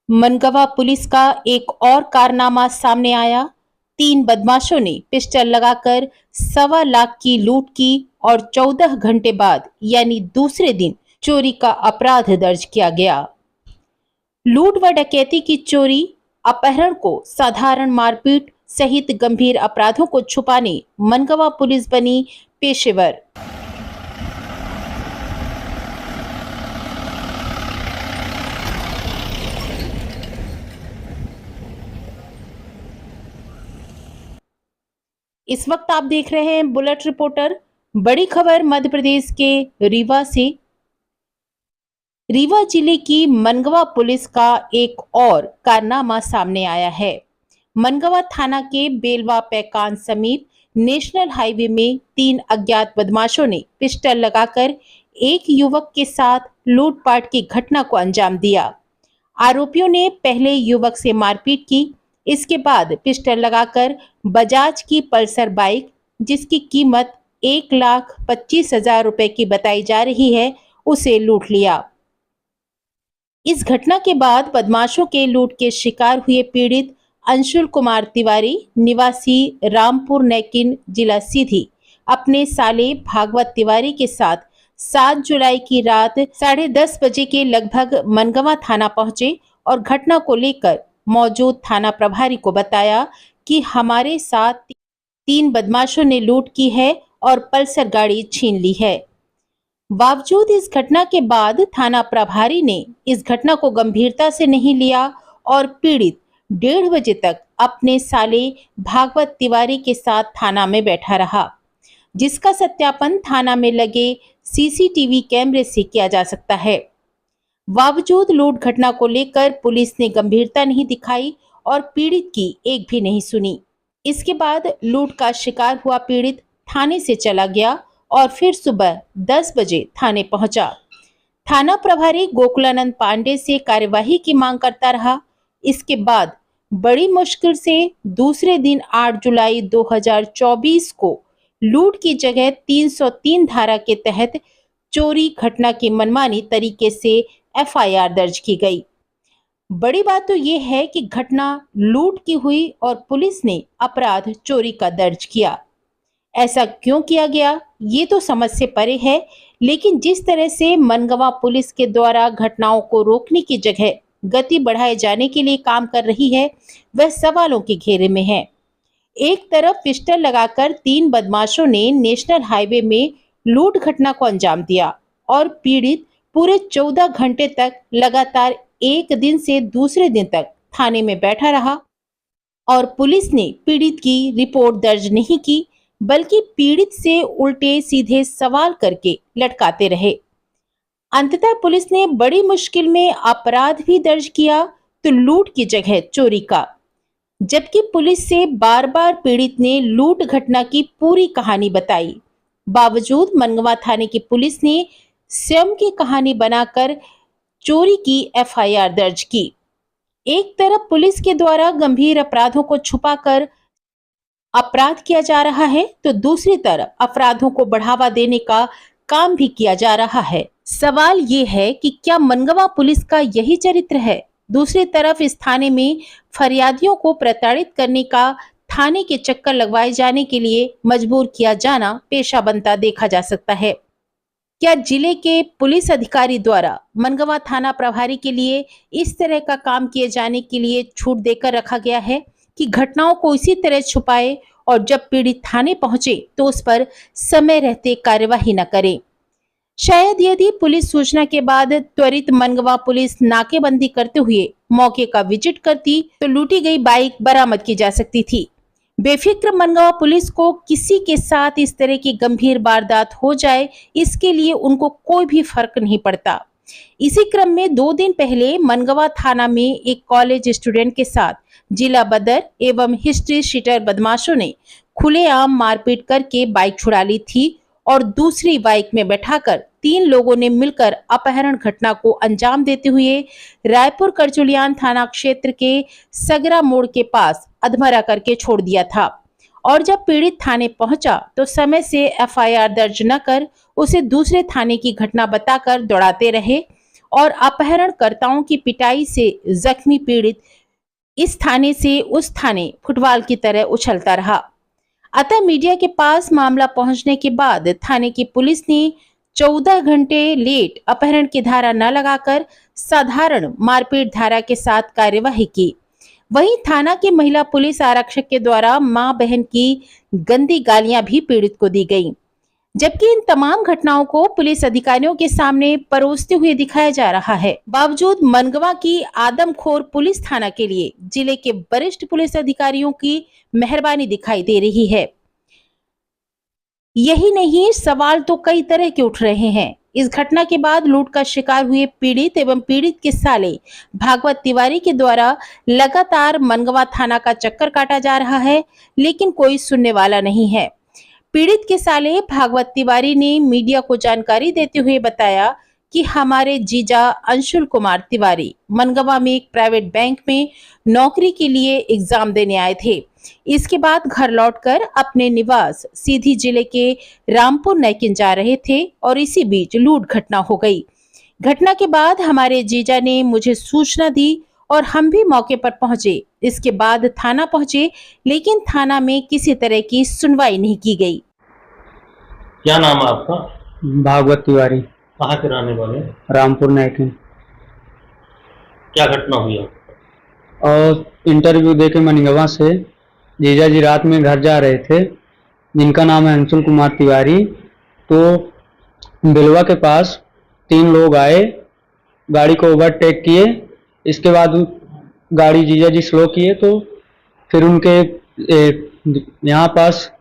Mangawan police का एक और कारनामा सामने आया। 3 बदमाशों ने पिस्टल लगाकर 1.25 लाख की लूट की और 14 घंटे बाद यानी दूसरे दिन चोरी का अपराध दर्ज किया गया। लूट व डकैती की चोरी, अपहरण को साधारण मारपीट सहित गंभीर अपराधों को छुपाने मनगवा पुलिस बनी पेशेवर। इस वक्त आप देख रहे हैं बुलेट रिपोर्टर। बड़ी खबर मध्य प्रदेश के रीवा से। रीवा जिले की मनगवा पुलिस का एक और कारनामा सामने आया है। मनगवा थाना के बेलवा पैकान समीप नेशनल हाईवे में 3 अज्ञात बदमाशों ने पिस्टल लगाकर एक युवक के साथ लूटपाट की घटना को अंजाम दिया। आरोपियों ने पहले युवक से मारपीट की, इसके बाद पिस्टल लगाकर बजाज की पल्सर बाइक, जिसकी कीमत 1,25,000 रुपए की बताई जा रही है, उसे लूट लिया। इस घटना के बाद बदमाशों के लूट के शिकार हुए पीड़ित अंशुल कुमार तिवारी निवासी रामपुर नैकिन जिला सीधी अपने साले भागवत तिवारी के साथ 7 जुलाई की रात 10:30 बजे के लगभग मनगवा थाना पहुंचे और घटना को लेकर मौजूद थाना प्रभारी को बताया कि हमारे साथ 3 बदमाशों ने लूट की है और पल्सर गाड़ी छीन ली है। बावजूद इस घटना के बाद थाना प्रभारी ने इस घटना को गंभीरता से नहीं लिया और पीड़ित 1:30 बजे तक अपने साले भागवत तिवारी के साथ थाना में बैठा रहा, जिसका सत्यापन थाना में लगे सीसीटीवी कैमरे से किया जा सकता है। बावजूद लूट घटना को लेकर पुलिस ने गंभीरता नहीं दिखाई और पीड़ित की एक भी नहीं सुनी। इसके बाद लूट का शिकार हुआ पीड़ित थाने से चला गया और फिर सुबह 10 बजे थाने पहुंचा। थाना प्रभारी गोकुलानंद पांडे से कार्यवाही की मांग करता रहा। इसके बाद बड़ी मुश्किल से दूसरे दिन 8 जुलाई 2024 को लूट की जगह 303 धारा के तहत चोरी घटना की मनमानी तरीके से एफआईआर दर्ज की गई। बड़ी बात तो ये है कि घटना लूट की हुई और पुलिस ने अपराध चोरी का दर्ज किया। ऐसा क्यों किया गया ये तो समझ से परे है, लेकिन जिस तरह से मनगवा पुलिस के द्वारा घटनाओं को रोकने की जगह गति बढ़ाए जाने के लिए काम कर रही है, वह सवालों के घेरे में है। एक तरफ पिस्टल लगाकर 3 बदमाशों ने नेशनल हाईवे में लूट घटना को अंजाम दिया और पीड़ित पूरे 14 घंटे तक लगातार एक दिन से दूसरे दिन तक थाने में बैठा रहा और पुलिस ने पीड़ित की रिपोर्ट दर्ज नहीं की, बल्कि पीड़ित से उल्टे सीधे सवाल करके लटकाते रहे। अंततः पुलिस ने बड़ी मुश्किल में अपराध भी दर्ज किया तो लूट की जगह चोरी का, जबकि पुलिस से बार बार पीड़ित ने लूट घटना की पूरी कहानी बताई। बावजूद मनगवा थाने की पुलिस ने स्वयं की कहानी बनाकर चोरी की एफआईआर दर्ज की। एक तरफ पुलिस के द्वारा गंभीर अपराधों को छुपाकर अपराध किया जा रहा है तो दूसरी तरफ अपराधों को बढ़ावा देने का काम भी किया जा रहा है। सवाल ये है कि क्या मनगवा पुलिस का यही चरित्र है? दूसरी तरफ इस थाने में फरियादियों को प्रताड़ित करने का, थाने के चक्कर लगवाए जाने के लिए मजबूर किया जाना पेशा बनता देखा जा सकता है। क्या जिले के पुलिस अधिकारी द्वारा मनगवा थाना प्रभारी के लिए इस तरह का काम किए जाने के लिए छूट देकर रखा गया है कि घटनाओं को इसी तरह छुपाए और जब पीड़ित थाने पहुंचे तो उस पर समय रहते कार्यवाही न करे? शायद यदि पुलिस सूचना के बाद त्वरित मनगवा पुलिस नाकेबंदी करते हुए मौके का विजिट करती तो लूटी गई बाइक बरामद की जा सकती थी। बेफिक्र मनगवा पुलिस को किसी के साथ इस तरह की गंभीर वारदात हो जाए, इसके लिए उनको कोई भी फर्क नहीं पड़ता। इसी क्रम में 2 दिन पहले मनगवा थाना में एक कॉलेज स्टूडेंट के साथ जिला बदर एवं हिस्ट्री शीटर बदमाशों ने खुलेआम मारपीट करके बाइक छुड़ा ली थी और दूसरी बाइक में बैठाकर 3 लोगों ने मिलकर अपहरण घटना को अंजाम देते हुए रायपुर करचुलियान थाना क्षेत्र के सगरा मोड़ के पास अधमरा करके छोड़ दिया था और जब पीड़ित थाने पहुंचा तो समय से एफआईआर दर्ज न कर उसे दूसरे थाने की घटना बताकर दौड़ाते रहे और अपहरणकर्ताओं की पिटाई से जख्मी पीड़ित इस थाने से उस थाने फुटबॉल की तरह उछलता रहा। अतः मीडिया के पास मामला पहुंचने के बाद थाने की पुलिस ने 14 घंटे लेट अपहरण की धारा न लगाकर साधारण मारपीट धारा के साथ कार्यवाही की। वहीं थाना के महिला पुलिस आरक्षक के द्वारा मां बहन की गंदी गालियां भी पीड़ित को दी गईं। जबकि इन तमाम घटनाओं को पुलिस अधिकारियों के सामने परोसते हुए दिखाया जा रहा है। बावजूद मनगवा की आदमखोर पुलिस थाना के लिए जिले के वरिष्ठ पुलिस अधिकारियों की मेहरबानी दिखाई दे रही है। यही नहीं, सवाल तो कई तरह के उठ रहे हैं। इस घटना के बाद लूट का शिकार हुए पीड़ित एवं पीड़ित के साले भागवत तिवारी के द्वारा लगातार मनगवा थाना का चक्कर काटा जा रहा है, लेकिन कोई सुनने वाला नहीं है। पीड़ित के साले भागवत तिवारी ने मीडिया को जानकारी देते हुए बताया कि हमारे जीजा अंशुल कुमार तिवारी मनगवा में एक प्राइवेट बैंक में नौकरी के लिए एग्जाम देने आए थे। इसके बाद घर लौटकर अपने निवास सीधी जिले के रामपुर नैकिन जा रहे थे और इसी बीच लूट घटना हो गई। घटना के बाद हमारे जीजा ने मुझे सूचना दी और हम भी मौके पर पहुंचे। इसके बाद थाना पहुंचे, लेकिन थाना में किसी तरह की सुनवाई नहीं की गई। क्या नाम है आपका? भागवत तिवारी। कहाँ के रहने वाले? रामपुर नैकिन। क्या घटना हुई है? और इंटरव्यू देके मनगवा से जीजा जी रात में घर जा रहे थे, जिनका नाम है अंशुल कुमार तिवारी। तो बिलवा के पास 3 लोग आए, गाड़ी को ओवरटेक किए। इसके बाद गाड़ी जीजा जी स्लो किए तो फिर उनके यहाँ पास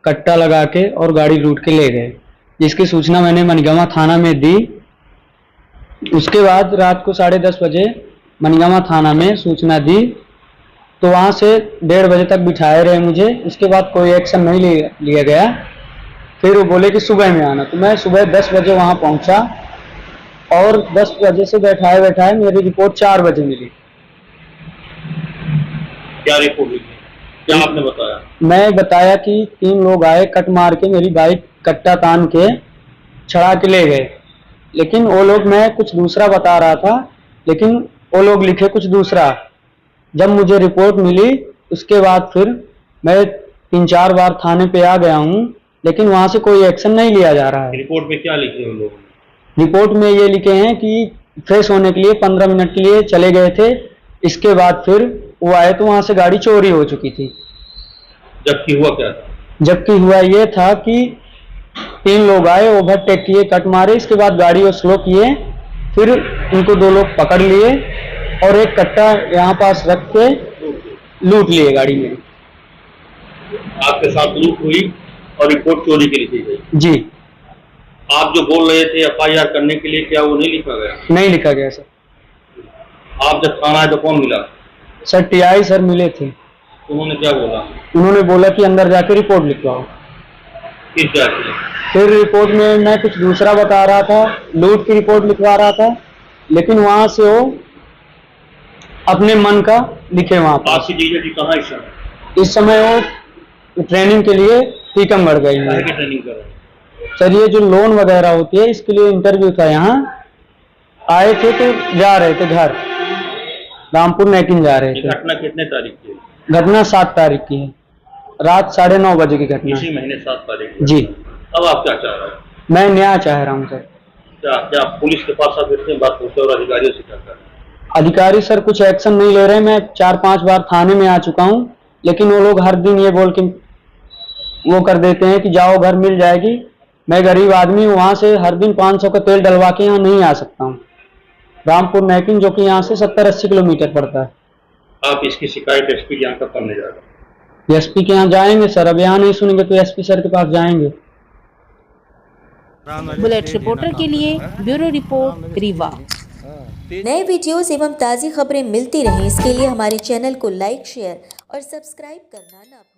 कट्टा लगा के और गाड़ी लूट के ले गए, जिसकी सूचना मैंने मनगवा थाना में दी। उसके बाद रात को 10:30 बजे मनगवा थाना में सूचना दी, तो वहाँ से 1:30 बजे तक बिठाए रहे मुझे। उसके बाद कोई एक्शन नहीं लिया गया। फिर वो बोले कि सुबह में आना, तो मैं सुबह 10 बजे वहाँ पहुँचा और 10 बजे से बैठाए मेरी रिपोर्ट 4 बजे मिली। क्या रिपोर्ट लिखी? क्या आपने बताया? मैं बताया कि 3 लोग आए, कट मार के मेरी बाइक कट्टा तान के छड़ा के ले गए, लेकिन वो लोग, मैं कुछ दूसरा बता रहा था, लेकिन वो लोग लिखे कुछ दूसरा। जब मुझे रिपोर्ट मिली उसके बाद फिर मैं 3-4 बार थाने पे आ गया हूँ, लेकिन वहाँ से कोई एक्शन नहीं लिया जा रहा है। रिपोर्ट में क्या लिखे हैं लोग? रिपोर्ट में ये लिखे हैं कि फ्रेश होने के लिए 15 मिनट के लिए चले गए थे। इसके बाद फिर वो आए तो वहाँ से गाड़ी चोरी हो चुकी थी। जबकि हुआ क्या था? जबकि हुआ ये था कि 3 लोग आए, ओवरटेक किए, कट मारे। इसके बाद गाड़ी को स्लो किए, फिर उनको 2 लोग पकड़ लिए और एक कट्टा यहाँ पास रख के लूट लिए गाड़ी में। आपके साथ लूट हुई और रिपोर्ट चोरी की लिखी गई? जी। आप जो बोल रहे थे FIR करने के लिए, क्या वो नहीं लिखा गया? नहीं लिखा गया सर। आप जब थाना आए तो कौन मिला? सर TI सर मिले थे। उन्होंने क्या बोला? उन्होंने बोला कि अंदर जाके रिपोर्ट लिखवाओ। किस जाके? फिर रिपोर्ट में मैं कुछ दूसरा बता रहा था, लूट की रिपोर्ट लिखवा रहा था, लेकिन वहां से वो अपने मन का लिखे वहां पर। आपकी जीजा जी कहाँ इस समय? इस समय वो ट्रेनिंग के लिए टीकमगढ़ गई है। ट्रेनिंग कर रहे हैं? सर ये जो लोन वगैरह होती है, इसके लिए इंटरव्यू था। यहाँ आए थे तो जा रहे थे घर, रामपुर नैकिन जा रहे थे। घटना कितने तारीख की है? घटना 7 तारीख की है, रात 9:30 बजे की घटना। इसी महीने 7 तारीख की? जी। अब आप क्या चाह रहे हैं? मैं न्याय चाह रहा हूँ सर। क्या पुलिस के पास आप इतने बात पूछते और अधिकारियों से क्या कर रहे हैं? अधिकारी सर कुछ एक्शन नहीं ले रहे। मैं 4-5 बार थाने में आ चुका हूँ, लेकिन वो लोग हर दिन ये बोल के वो कर देते हैं कि जाओ घर मिल जाएगी। मैं गरीब आदमी हूँ, वहाँ से हर दिन 500 का तेल डलवा के यहाँ नहीं आ सकता हूँ। रामपुर नैकिन जो कि यहाँ से 70-80 किलोमीटर पड़ता है। आप इसकी शिकायत SP के यहाँ कब करने जा रहे हैं? SP के यहाँ जाएंगे सर। अब यहाँ नहीं सुनेंगे तो SP सर के पास जाएंगे। बुलेट रिपोर्टर के लिए ब्यूरो रिपोर्ट रीवा। नए वीडियोस एवं ताज़ी खबरें मिलती रहें, इसके लिए हमारे चैनल को लाइक, शेयर और सब्सक्राइब करना ना भूलें।